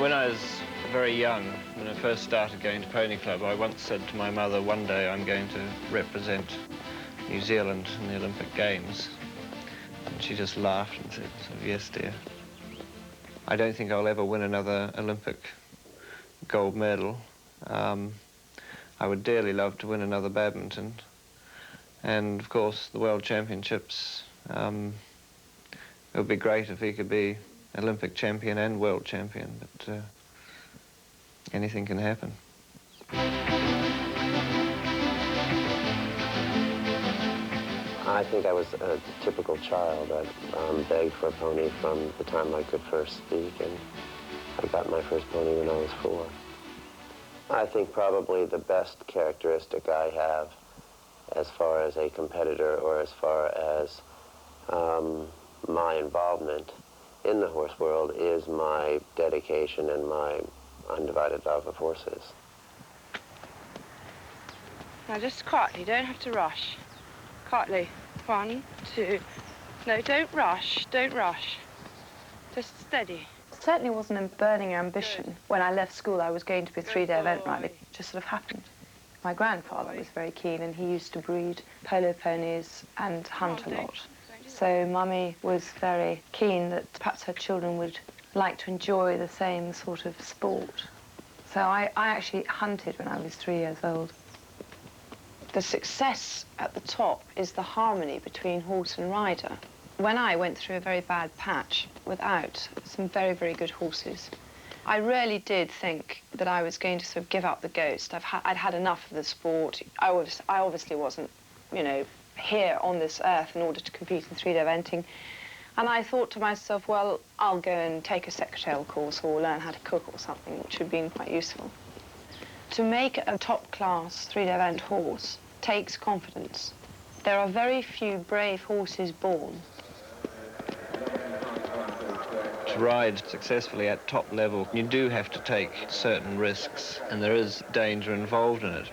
When I was very young, when I first started going to Pony Club, I once said to my mother, one day I'm going to represent New Zealand in the Olympic Games. And she just laughed and said, yes, dear. I don't think I'll ever win another Olympic gold medal. I would dearly love to win another badminton. And, of course, the World Championships. It would be great if he could be Olympic champion and world champion, but anything can happen. I think I was a typical child. I begged for a pony from the time I could first speak, and I got my first pony when I was 4. I think probably the best characteristic I have as far as a competitor or as far as my involvement in the horse world is my dedication and my undivided love of horses. Now just quietly, don't have to rush. Quietly. 1, 2. No, don't rush, don't rush. Just steady. It certainly wasn't a burning ambition. When I left school, I was going to be a 3-day event rider. It just sort of happened. My grandfather was very keen, and he used to breed polo ponies and hunt a lot. So Mummy was very keen that perhaps her children would like to enjoy the same sort of sport. So I actually hunted when I was 3 years old. The success at the top is the harmony between horse and rider. When I went through a very bad patch without some very, very good horses, I really did think that I was going to sort of give up the ghost. I'd had enough of the sport. I obviously wasn't, you know, here on this earth in order to compete in 3-day eventing. And I thought to myself, well, I'll go and take a secretarial course or learn how to cook or something, which would have been quite useful. To make a top-class 3-day event horse takes confidence. There are very few brave horses born. To ride successfully at top level, you do have to take certain risks, and there is danger involved in it.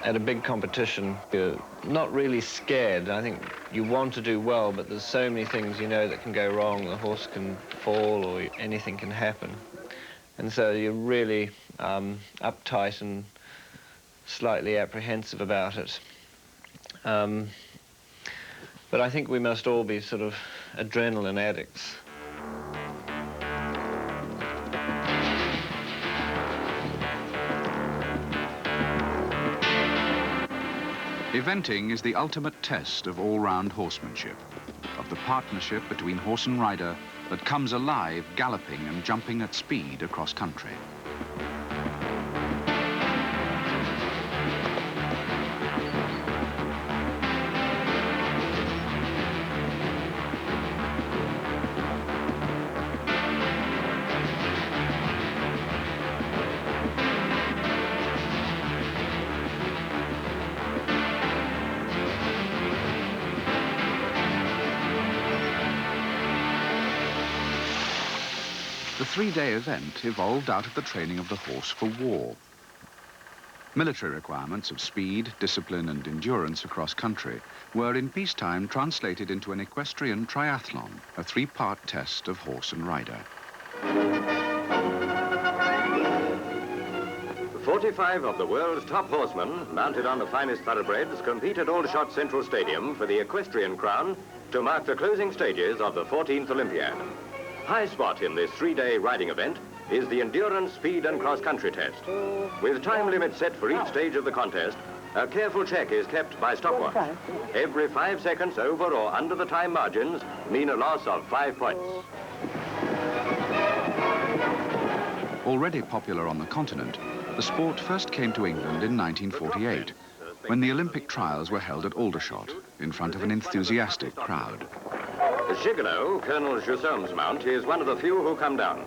At a big competition, you're not really scared. I think you want to do well, but there's so many things you know that can go wrong. The horse can fall or anything can happen. And so you're really uptight and slightly apprehensive about it. But I think we must all be sort of adrenaline addicts. Eventing is the ultimate test of all-round horsemanship, of the partnership between horse and rider that comes alive galloping and jumping at speed across country. The 3-day event evolved out of the training of the horse for war. Military requirements of speed, discipline and endurance across country were in peacetime translated into an equestrian triathlon, a 3-part test of horse and rider. 45 of the world's top horsemen, mounted on the finest thoroughbreds, compete at Aldershot Central Stadium for the equestrian crown to mark the closing stages of the 14th Olympiad. High spot in this 3-day riding event is the endurance, speed and cross-country test. With time limits set for each stage of the contest, a careful check is kept by stopwatch. Every 5 seconds over or under the time margins mean a loss of 5 points. Already popular on the continent, the sport first came to England in 1948, when the Olympic trials were held at Aldershot, in front of an enthusiastic crowd. The Gigolo, Colonel Jussaume's mount, is one of the few who come down.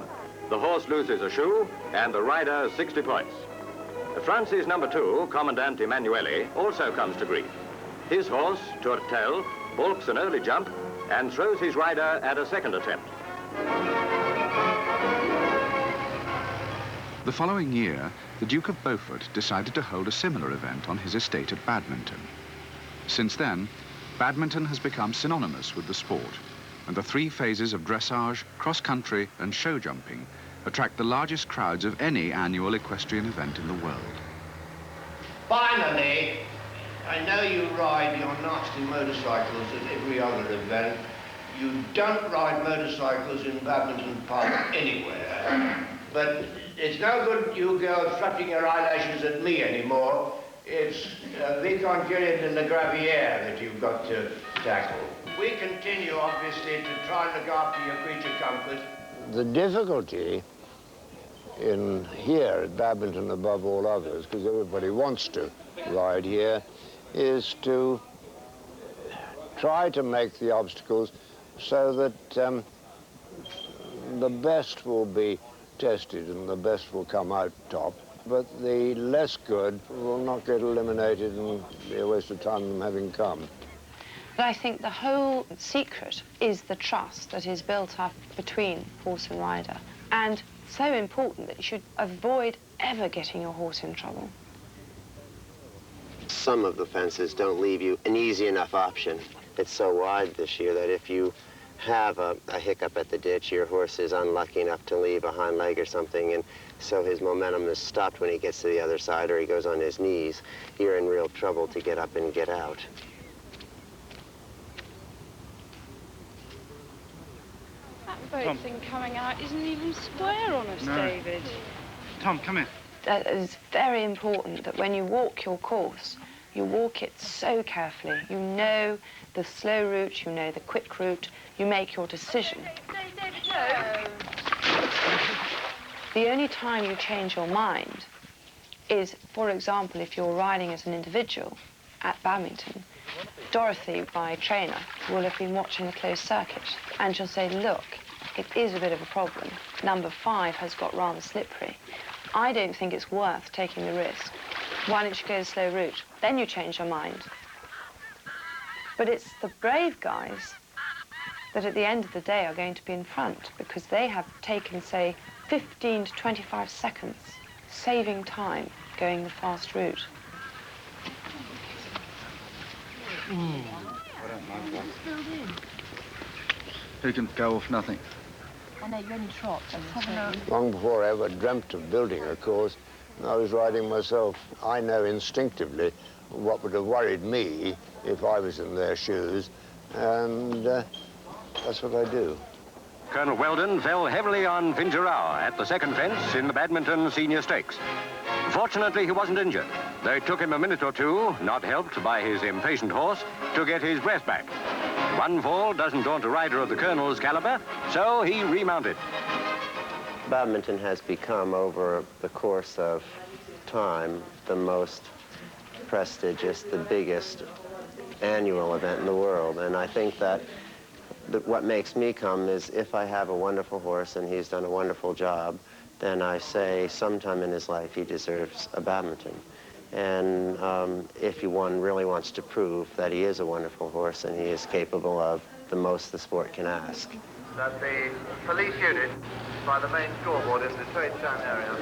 The horse loses a shoe, and the rider 60 points. France's number 2, Commandant Emanuele, also comes to grief. His horse, Tourtel, balks an early jump and throws his rider at a second attempt. The following year, the Duke of Beaufort decided to hold a similar event on his estate at Badminton. Since then, badminton has become synonymous with the sport, and the 3 phases of dressage, cross-country and show jumping attract the largest crowds of any annual equestrian event in the world. Finally, I know you ride your nasty motorcycles at every other event. You don't ride motorcycles in Badminton Park anywhere. But it's no good you girls flapping your eyelashes at me anymore. It's Vicomte de la Gravière that you've got to tackle. We continue, obviously, to try and look after your creature comfort. The difficulty in here at Badminton above all others, because everybody wants to ride here, is to try to make the obstacles so that the best will be tested and the best will come out top, but the less good will not get eliminated and be a waste of time them having come. But I think the whole secret is the trust that is built up between horse and rider, and so important that you should avoid ever getting your horse in trouble. Some of the fences don't leave you an easy enough option. It's so wide this year that if you have a hiccup at the ditch, your horse is unlucky enough to leave a hind leg or something, and so his momentum is stopped when he gets to the other side or he goes on his knees, you're in real trouble to get up and get out. That boat thing coming out isn't even square on us, David. Tom, come in. It is very important that when you walk your course, you walk it so carefully. You know the slow route, you know the quick route, you make your decision. The only time you change your mind is, for example, if you're riding as an individual at Badminton. Dorothy, my trainer, will have been watching the closed circuit, and she'll say, look, it is a bit of a problem. Number 5 has got rather slippery. I don't think it's worth taking the risk. Why don't you go the slow route? Then you change your mind. But it's the brave guys that at the end of the day are going to be in front, because they have taken, say, 15 to 25 seconds, saving time going the fast route. Who can go off nothing? I know, you only trot. Long before I ever dreamt of building a course, I was riding myself. I know instinctively what would have worried me if I was in their shoes, and that's what I do. Colonel Weldon fell heavily on Pinjarau at the second fence in the Badminton Senior Stakes. Fortunately, he wasn't injured, though it took him a minute or two, not helped by his impatient horse, to get his breath back. One fall doesn't daunt a rider of the Colonel's caliber, so he remounted. Badminton has become, over the course of time, the most prestigious, the biggest annual event in the world. And I think that what makes me come is if I have a wonderful horse and he's done a wonderful job, then I say sometime in his life he deserves a Badminton. And if one really wants to prove that he is a wonderful horse and he is capable of the most the sport can ask. That the police unit by the main scoreboard in the trade stand area.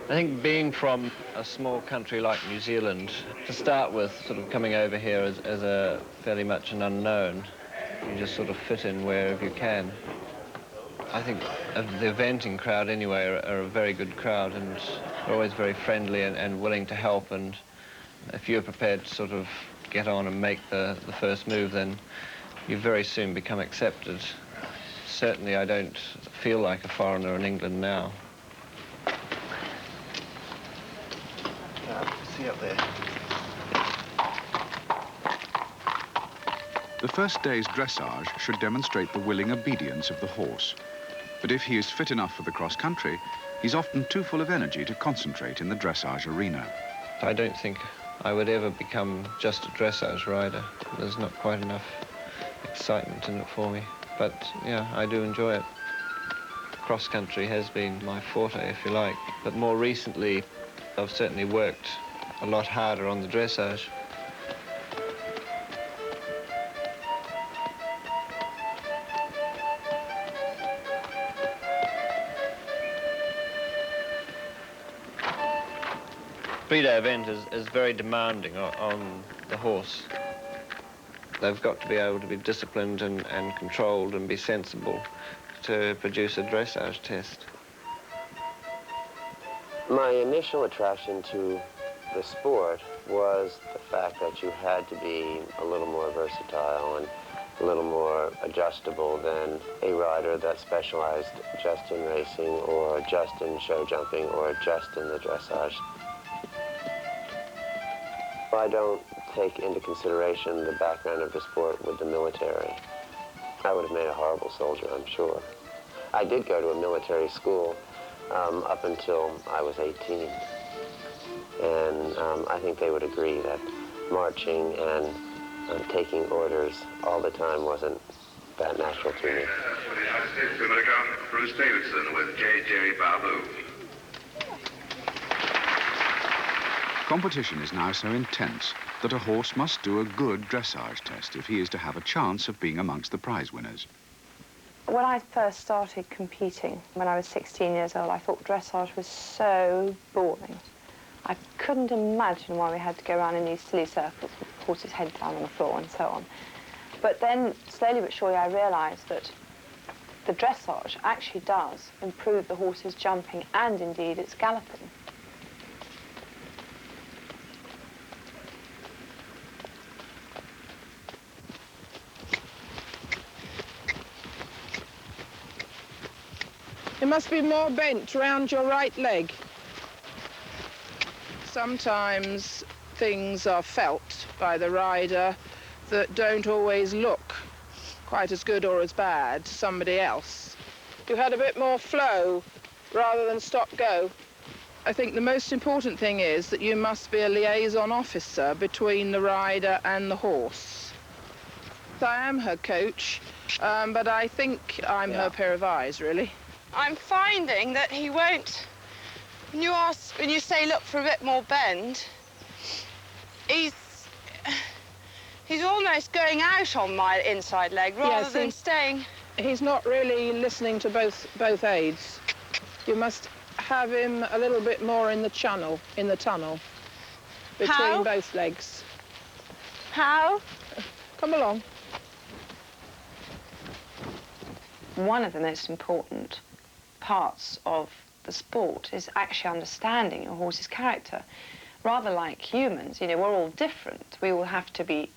I think being from a small country like New Zealand, to start with, sort of coming over here as a fairly much an unknown, you just sort of fit in wherever you can. I think the eventing crowd anyway are a very good crowd, and they're always very friendly and willing to help, and if you're prepared to sort of get on and make the first move, then you very soon become accepted. Certainly I don't feel like a foreigner in England now. See up there. The first day's dressage should demonstrate the willing obedience of the horse. But if he is fit enough for the cross-country, he's often too full of energy to concentrate in the dressage arena. I don't think I would ever become just a dressage rider. There's not quite enough excitement in it for me. But, yeah, I do enjoy it. Cross-country has been my forte, if you like. But more recently, I've certainly worked a lot harder on the dressage. Three-day event is very demanding on the horse. They've got to be able to be disciplined and controlled and be sensible to produce a dressage test. My initial attraction to the sport was the fact that you had to be a little more versatile and a little more adjustable than a rider that specialized just in racing or just in show jumping or just in the dressage. I don't take into consideration the background of the sport with the military. I would have made a horrible soldier, I'm sure. I did go to a military school up until I was 18. And I think they would agree that marching and taking orders all the time wasn't that natural to me. For the United States of America, Bruce Davidson with J.J. Babu. Competition is now so intense that a horse must do a good dressage test if he is to have a chance of being amongst the prize winners. When I first started competing, when I was 16 years old, I thought dressage was so boring. I couldn't imagine why we had to go around in these silly circles with horses' heads down on the floor and so on. But then, slowly but surely, I realised that the dressage actually does improve the horse's jumping and, indeed, its galloping. You must be more bent round your right leg. Sometimes things are felt by the rider that don't always look quite as good or as bad to somebody else. You had a bit more flow rather than stop-go. I think the most important thing is that you must be a liaison officer between the rider and the horse. I am her coach, but I think I'm her pair of eyes, really. I'm finding that he won't, when you say look for a bit more bend, he's almost going out on my inside leg rather than staying. He's not really listening to both aids. You must have him a little bit more in the tunnel, between both legs. How? Come along. One of the most important parts of the sport is actually understanding a horse's character. Rather like humans, you know, we're all different. We all have to be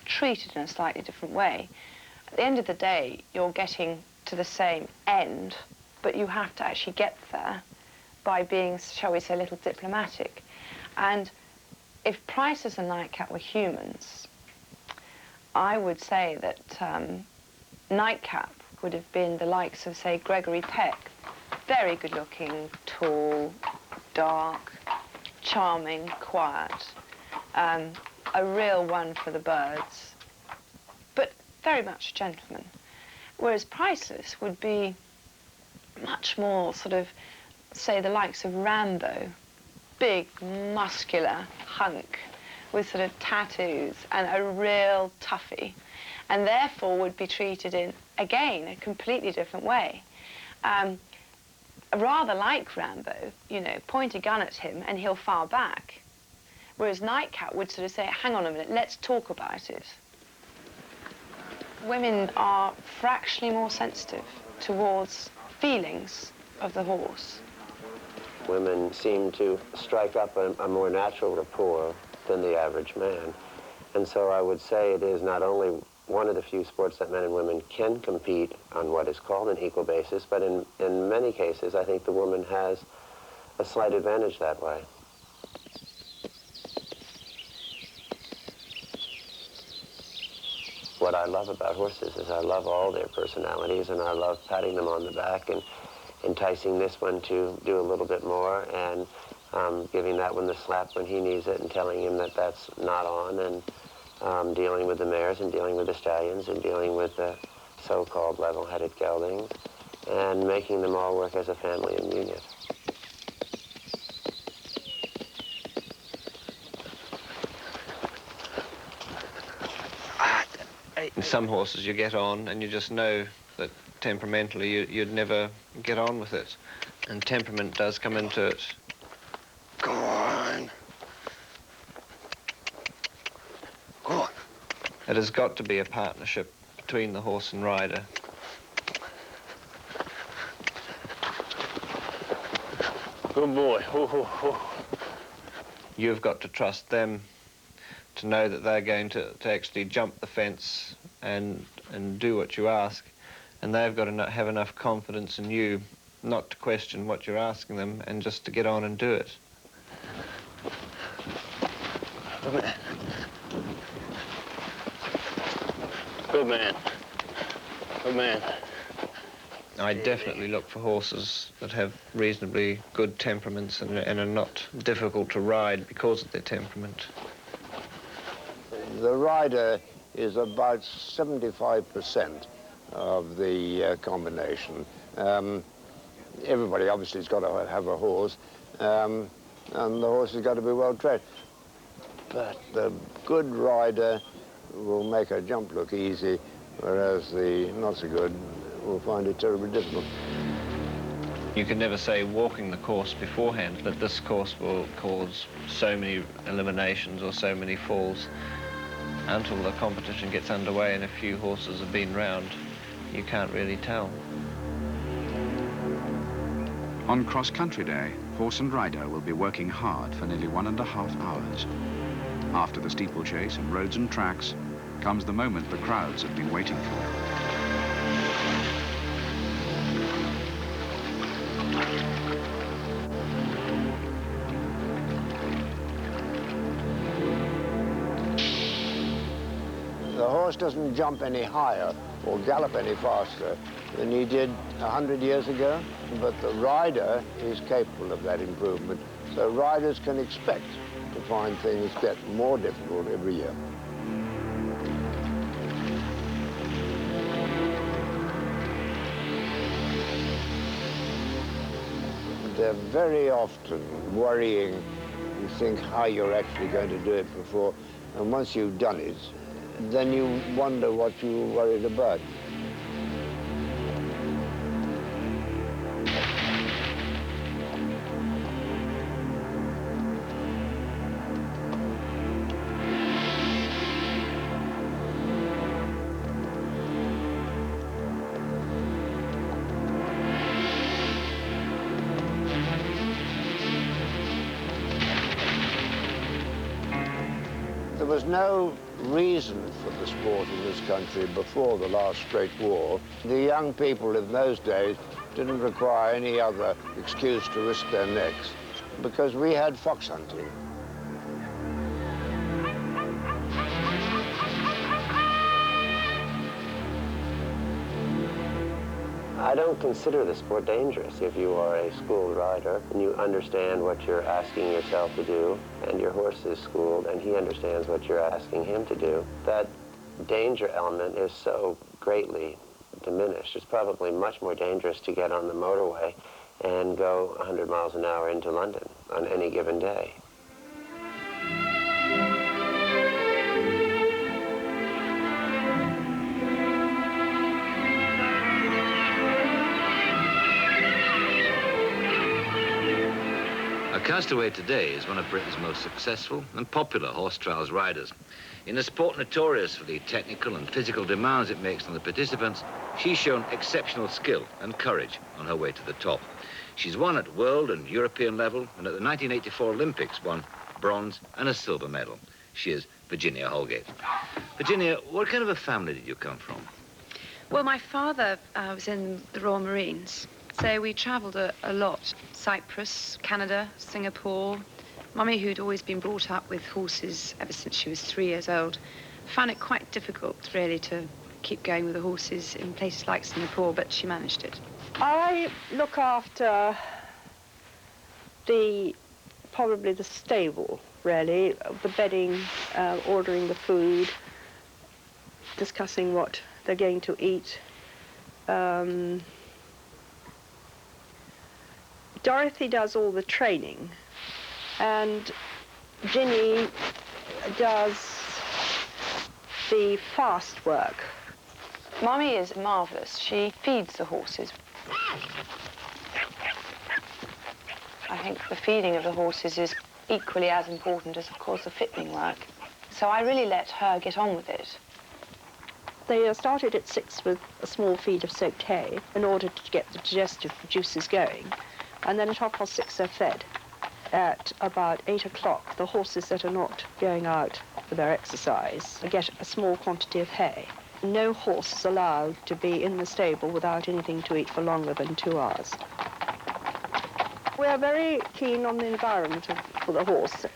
treated in a slightly different way. At the end of the day, you're getting to the same end, but you have to actually get there by being, shall we say, a little diplomatic. And if Prices and Nightcap were humans, I would say that Nightcap would have been the likes of, say, Gregory Peck. Very good-looking, tall, dark, charming, quiet, a real one for the birds, but very much a gentleman. Whereas Priceless would be much more sort of, say, the likes of Rambo, big, muscular hunk with sort of tattoos and a real toughie, and therefore would be treated in, again, a completely different way. Rather like Rambo, you know, point a gun at him and he'll fire back. Whereas Nightcap would sort of say, hang on a minute, let's talk about it. Women are fractionally more sensitive towards feelings of the horse. Women seem to strike up a more natural rapport than the average man. And so I would say it is not only one of the few sports that men and women can compete on what is called an equal basis, but in many cases, I think the woman has a slight advantage that way. What I love about horses is I love all their personalities, and I love patting them on the back and enticing this one to do a little bit more, and giving that one the slap when he needs it and telling him that that's not on, and dealing with the mares and dealing with the stallions and dealing with the so-called level-headed geldings and making them all work as a family and unit. In some horses you get on and you just know that temperamentally you'd never get on with it. And temperament does come into it. Go on. Go on. It has got to be a partnership between the horse and rider. Good boy. Ho, ho, ho. You've got to trust them to know that they're going to actually jump the fence and do what you ask. And they've got to have enough confidence in you not to question what you're asking them and just to get on and do it. Good man. Good man. Good man. I definitely look for horses that have reasonably good temperaments and are not difficult to ride because of their temperament. The rider is about 75% of the combination. Everybody obviously has got to have a horse, and the horse has got to be well trained. But the good rider will make a jump look easy, whereas the not so good will find it terribly difficult. You can never say walking the course beforehand that this course will cause so many eliminations or so many falls. Until the competition gets underway and a few horses have been round, you can't really tell. On cross-country day, horse and rider will be working hard for nearly 1.5 hours. After the steeplechase and roads and tracks comes the moment the crowds have been waiting for. The horse doesn't jump any higher or gallop any faster than he did 100 years ago, but the rider is capable of that improvement. So riders can expect to find things get more difficult every year. They're very often worrying. You think how you're actually going to do it before, and once you've done it, then you wonder what you were worried about. There was no reason for the sport in this country before the last Great War. The young people in those days didn't require any other excuse to risk their necks because we had fox hunting. I don't consider the sport dangerous if you are a schooled rider and you understand what you're asking yourself to do, and your horse is schooled and he understands what you're asking him to do. That danger element is so greatly diminished. It's probably much more dangerous to get on the motorway and go 100 miles an hour into London on any given day. Castaway today is one of Britain's most successful and popular horse trials riders. In a sport notorious for the technical and physical demands it makes on the participants, she's shown exceptional skill and courage on her way to the top. She's won at world and European level, and at the 1984 Olympics won bronze and a silver medal. She is Virginia Holgate. Virginia, what kind of a family did you come from? Well, my father was in the Royal Marines, so we travelled a lot. Cyprus, Canada, Singapore. Mummy, who'd always been brought up with horses ever since she was 3 years old, found it quite difficult, really, to keep going with the horses in places like Singapore, but she managed it. I look after probably the stable, really, the bedding, ordering the food, discussing what they're going to eat. Dorothy does all the training, and Ginny does the fast work. Mummy is marvellous. She feeds the horses. I think the feeding of the horses is equally as important as, of course, the fitting work. So I really let her get on with it. They started at 6 with a small feed of soaked hay in order to get the digestive juices going, and then at 6:30 they're fed. At about 8 o'clock, the horses that are not going out for their exercise get a small quantity of hay. No horse is allowed to be in the stable without anything to eat for longer than 2 hours. We're very keen on the environment for the horse.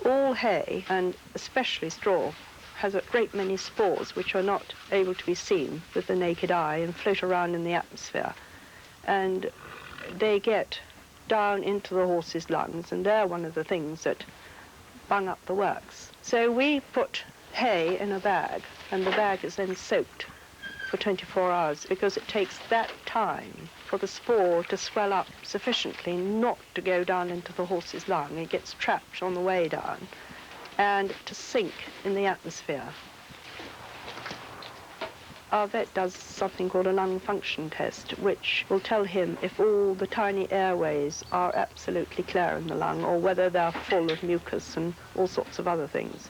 All hay, and especially straw, has a great many spores which are not able to be seen with the naked eye and float around in the atmosphere. And they get down into the horse's lungs, and they're one of the things that bung up the works. So we put hay in a bag, and the bag is then soaked for 24 hours because it takes that time for the spore to swell up sufficiently not to go down into the horse's lung. It gets trapped on the way down and to sink in the atmosphere. Our vet does something called a lung function test, which will tell him if all the tiny airways are absolutely clear in the lung or whether they're full of mucus and all sorts of other things.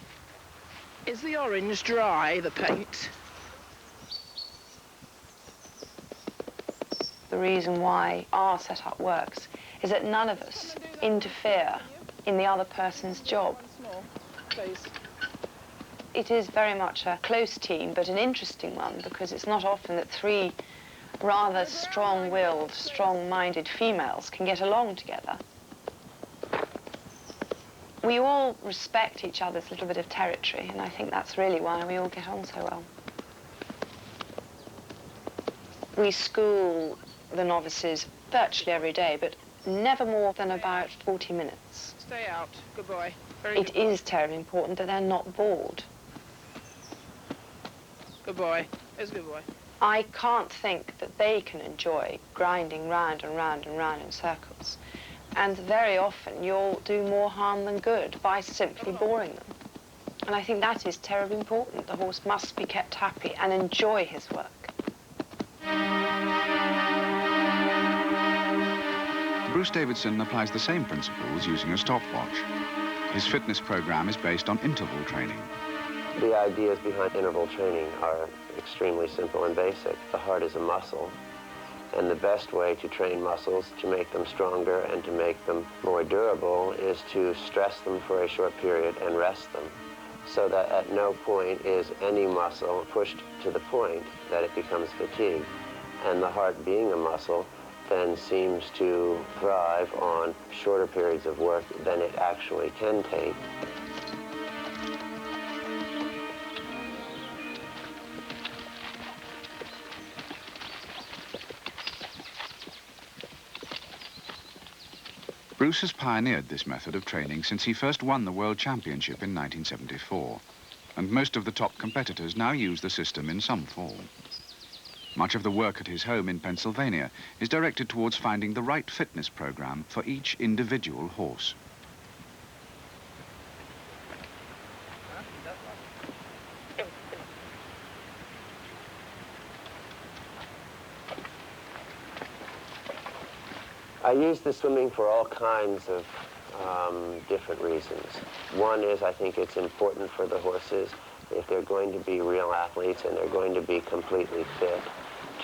Is the orange dry, the paint? The reason why our setup works is that none of us interfere in the other person's job. It is very much a close team, but an interesting one, because it's not often that 3 rather strong-willed, strong-minded females can get along together. We all respect each other's little bit of territory, and I think that's really why we all get on so well. We school the novices virtually every day, but never more than about 40 minutes. Stay out. Good boy. It is terribly important that they're not bored. Good boy. It's a good boy. I can't think that they can enjoy grinding round and round and round in circles. And very often you'll do more harm than good by simply boring them. And I think that is terribly important. The horse must be kept happy and enjoy his work. Bruce Davidson applies the same principles using a stopwatch. His fitness program is based on interval training. The ideas behind interval training are extremely simple and basic. The heart is a muscle, and the best way to train muscles, to make them stronger and to make them more durable, is to stress them for a short period and rest them, so that at no point is any muscle pushed to the point that it becomes fatigued. And the heart, being a muscle, then seems to thrive on shorter periods of work than it actually can take. Bruce has pioneered this method of training since he first won the World Championship in 1974, and most of the top competitors now use the system in some form. Much of the work at his home in Pennsylvania is directed towards finding the right fitness program for each individual horse. I use the swimming for all kinds of different reasons. One is I think it's important for the horses, if they're going to be real athletes and they're going to be completely fit,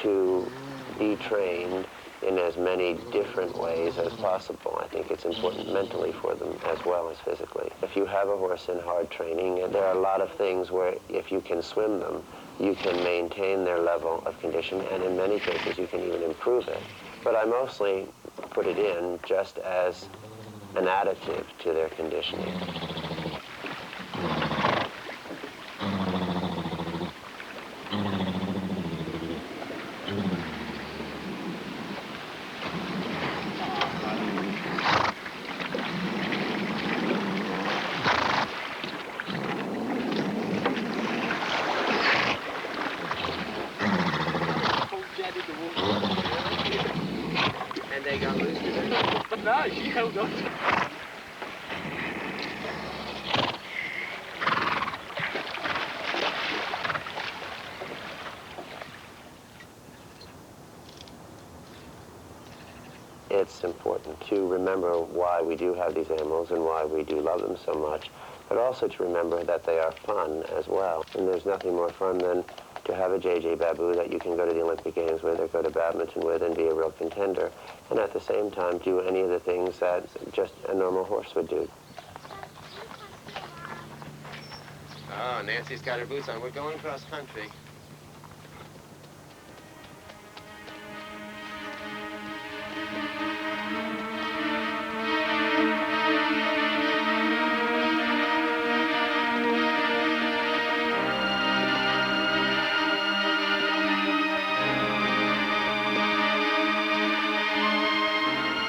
to be trained in as many different ways as possible. I think it's important mentally for them as well as physically. If you have a horse in hard training, there are a lot of things where if you can swim them, you can maintain their level of condition, and in many cases you can even improve it. But I mostly put it in just as an additive to their conditioning. And they got loose with it. But no, she held on. It's important to remember why we do have these animals and why we do love them so much, but also to remember that they are fun as well. And there's nothing more fun than to have a J.J. Babu that you can go to the Olympic Games with or go to badminton with and be a real contender, and at the same time do any of the things that just a normal horse would do. Oh, Nancy's got her boots on. We're going cross country.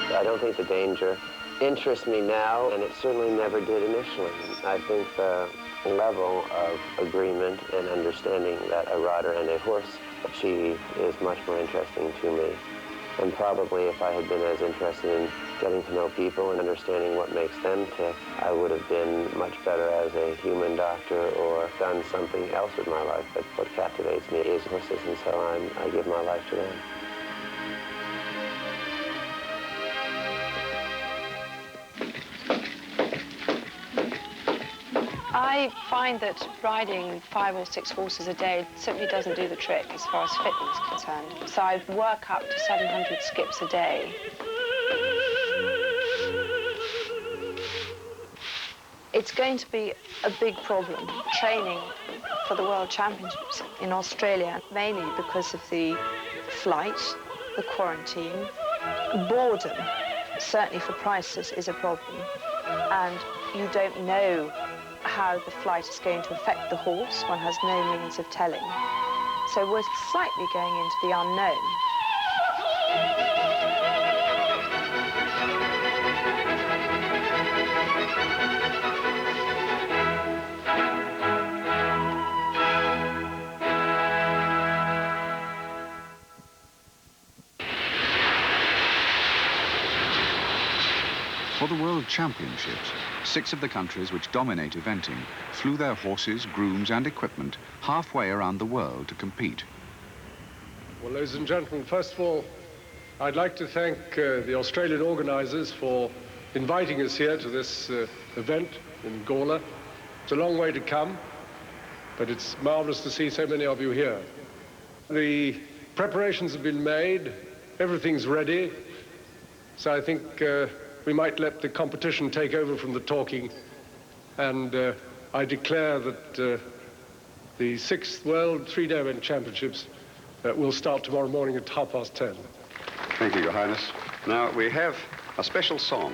I don't think the danger interests me now, and it certainly never did initially. I think the level of agreement and understanding that a rider and a horse achieve is much more interesting to me. And probably if I had been as interested in getting to know people and understanding what makes them tick, I would have been much better as a human doctor or done something else with my life. But what captivates me is horses, and so I give my life to them. I find that riding 5 or 6 horses a day simply doesn't do the trick as far as fitness is concerned. So I work up to 700 skips a day. It's going to be a big problem training for the World Championships in Australia, mainly because of the flight, the quarantine, boredom, certainly for prices, is a problem. And you don't know how the flight is going to affect the horse. One has no means of telling. So we're slightly going into the unknown. For the World Championships, 6 of the countries which dominate eventing flew their horses, grooms and equipment halfway around the world to compete. Well, ladies and gentlemen, first of all, I'd like to thank the Australian organisers for inviting us here to this event in Gawler. It's a long way to come, but it's marvellous to see so many of you here. The preparations have been made, everything's ready, so I think we might let the competition take over from the talking, and I declare that the 6th World 3-Day Event Championships will start tomorrow morning at 10:30. Thank you, Your Highness. Now, we have a special song